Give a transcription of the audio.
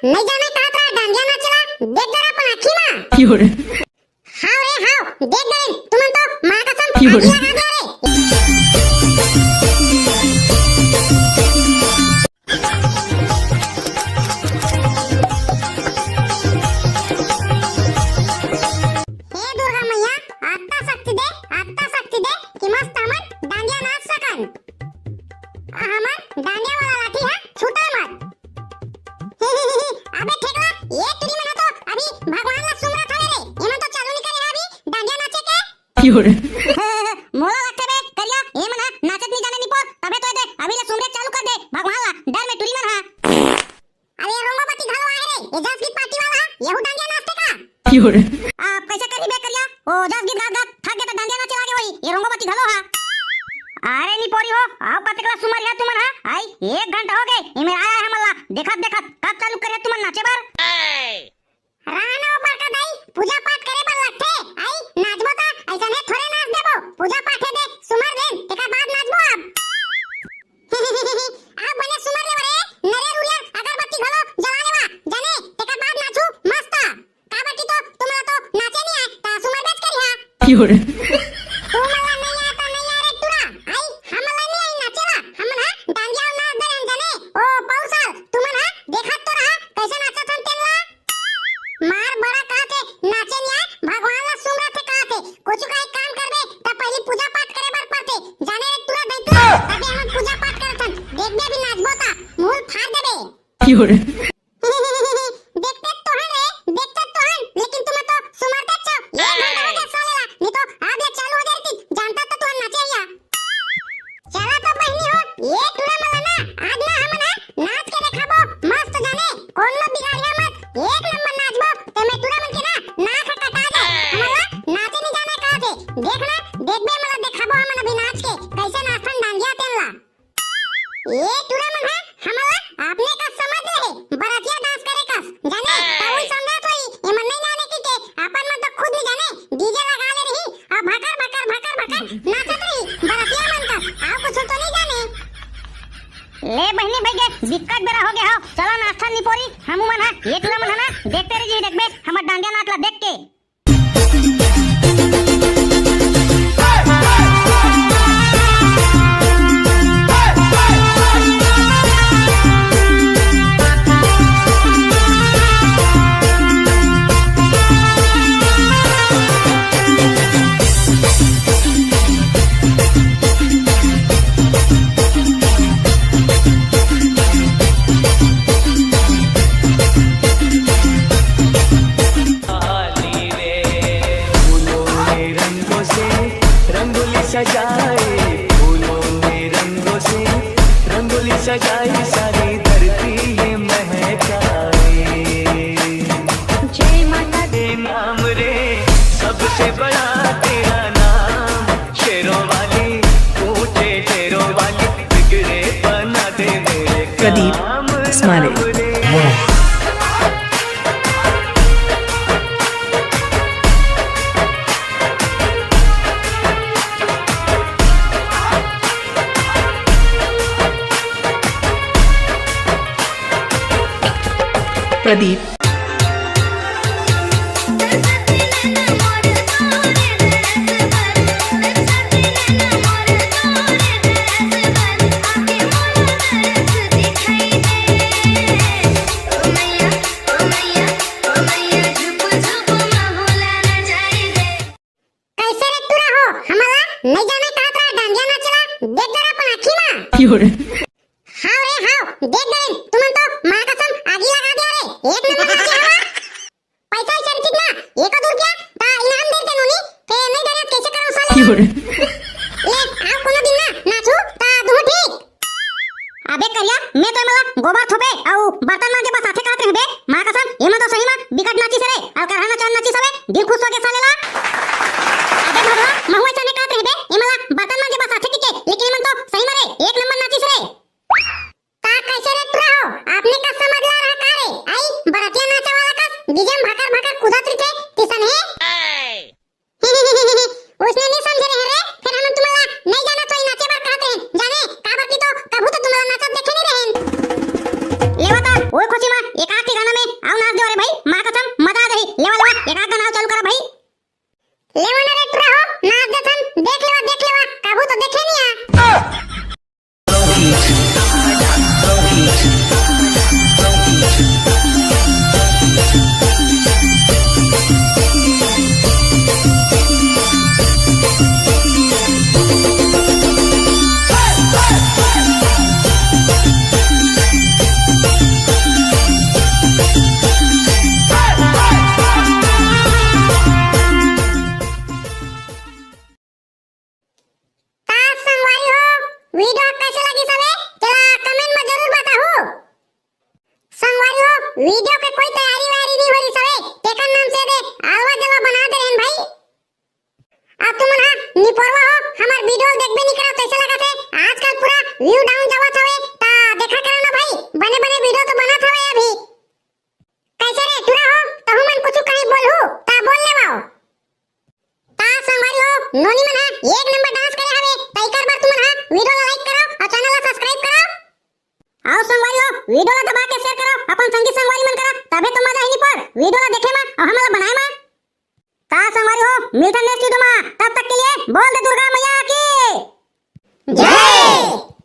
नहीं जाने कहा था डांडिया नाचला देख जरा अपन आखी ना Fiore, हां रे हां देख गए तुमन तो मां कसम Fiore. आगी लगा दिया रे हे दुर्गा मैया आता शक्ति दे कि मस्त हमन डांडिया नाच सकन हमन डांडिया वाला लाठी है छूटे मत अबे ठेकला ये तुरी मना तो अभी भगवान ला सुमरत हवे रे एमन तो चालू नहीं करे अभी डांडिया नाचे के Fiore, मोला लगते बे करिया ए मना नाचत नहीं जाने नहीं पोत तबे तो दे अभी ले सुमरे चालू कर दे भगवान ला डर में तुरी मन हा अरे रोंगोबती घालो आए रे ये 10 गीत पार्टी वाला येहू डांडिया नाचते का Fiore, आप कैसे करी बे करिया ओ 10 गीत गात गात थक गया तो डांडिया नाचे लागे वही ये रोंगोबती घालो हा अरे नी पोरी हो आओ कते क्लास सुमर या तुमन हा आई 1 घंटा हो गए इमे आया है मल्ला देखत देखत कब चालू करे तुमन नाचे बार राणा ऊपर का दाई पूजा पाठ करे बर लगथे आई नाचबो ता ऐसा ने थोड़े नाच देबो पूजा पाठ दे सुमर देन तेका बाद नाचबो अब आप बने सुमर ले रे नरे रुलियर अगरबत्ती घलो जला लेवा जाने तेका बाद नाचू मस्त काबटी तो तुमला तो नाचे नहीं आए ता सुमर बेच करी हा Fiore, तुमला नहीं आता नहीं आ रे तुरा आई हमला नहीं आई नाचेला हमन हा डांडिया नाच दे जाने ओ पौसाल तुमन हा देखत तो रहा कैसे नाचत हन तेला मार बड़ा कहते नाचे नहीं आए भगवान ला सुमरत थे कहते कुछ काई काम कर दे त पहले पूजा पाठ करे बर पड़ते जाने रे तुरा दैतु अबे हम पूजा पाठ करथन देख बे भी नाचबो ता मूल फाड़ देबे Fiore, देखते तो हन रे देखते तो हन लेकिन तुम तो सुमरते छो ये घंटा हो गया सालेला नहीं तो आज ले चालू हो जाती जानता तो तू नाचे या चला तो बहनी हो ये तुरा मला ना आज ना हम ना नाच के दिखाबो मस्त जाने कौन न बिगाड़िया मत एक नंबर नाचबो ते मैं तुरा मन के ना नाक कटा दे हमला नाचे नहीं जाने कहा थे देखना देख बे मला दिखाबो हम अभी नाच के कैसे नाचन डांडिया तेला ये तुरा मन है हमला आपने का समझ ले बरातिया डांस करे कस जाने ताऊ समझा तो ये मन नहीं जाने की के अपन मन तो खुद नहीं जाने डीजे लगा ले रही और भकर भकर भकर भकर नाचत रही बरातिया मन का आप कुछ तो नहीं जाने ले बहनी भैया दिक्कत बेरा हो गया हो चलो नाश्ता नहीं पोरी हमू मन है ये तुरा मन है ना देखते रहिए देखबे हमर डांडिया नाचला देख के सजाए फूलों में रंगों से रंगोली सजाई सारी धरती ये महकाए जय माता दे नाम रे सबसे बड़ा तेरा नाम शेरों वाली ऊंचे शेरों वाली बिगड़े बना दे मेरे Pradeep Smale. Pradeep, कैसे रे तुरा हो हमला नहीं जाने कहा था डांडिया नाचला देख जरा अपन आखी ना Fiore, हां रे हां देख गए तुमन तो मां कसम आगी लगा दिया रे एक नंबर नाचे हवा पैसा इसे कितना 1 दो रुपया ता इनाम देते नोनी ते नहीं दे रहे कैसे करो साले Fiore, ले आओ कोनो दिन ना नाचू ता दो ठीक अबे करिया मैं तो मला गोबर थोपे आउ बर्तन मांगे बस हाथे काट रहबे मां कसम एमा तो सही में बिकट नाची से रे और करहाना चान नाची सवे दिल खुश हो के सालेला अबे भगवा महुआ चाने काट रहबे एमला बर्तन मांगे बस हाथे टिके लेकिन मन तो सही में रे एक नंबर नाची से रे ता कैसे रे तुरा हो आपने का समझ ला रहा का रे आई बरातिया नाचा वाला का डीजे में भकर भकर कूदत रहे किसन है उसने नहीं समझे रहे रे फिर हम तुम्हारा नहीं जाना तो नाचे बार कहते हैं जाने काबर की तो कबू तो तुम्हारा नाचत देखे नहीं रहे लेवा तो ओए खुशी मां एक आध गाना में आओ नाच दे रे भाई मां कसम मजा आ गई लेवा एक आध गाना चालू करा भाई लेवा ना रे तुरा हो नाच दे थन देख लेवा काबू तो देखे नहीं आ वीडियो कैसे लगी सबे चला कमेंट में जरूर बताओ संगवारी हो वीडियो के कोई तैयारी वारी नहीं हो रही सबे तेकर नाम से दे आलवा जलवा बना दे रहन भाई अब तुम ना निपरवा हो हमार वीडियो देखबे नहीं करा कैसे लगा थे आजकल पूरा व्यू डाउन जावत हवे ता देखा करो ना भाई बने बने वीडियो तो बनत हवे अभी कैसे रे तुरा हो तहु मन कुछ कहीं बोलहु ता बोल लेवाओ ता संगवारी हो नोनी मन है एक नंबर डांस करे हवे तैकर बार तुम ना वीडियो लाइक करो और चैनल ला सब्सक्राइब करो आओ संगवारी हो वीडियो ला दबा के शेयर करो अपन संगीत संगवारी मन करा तबे तुम मजा आही पर वीडियो ला देखे में और हमला बनाए में ता संगवारी हो मिलते नेक्स्ट वीडियो में तब तक के लिए बोल दे दुर्गा मैया की जय।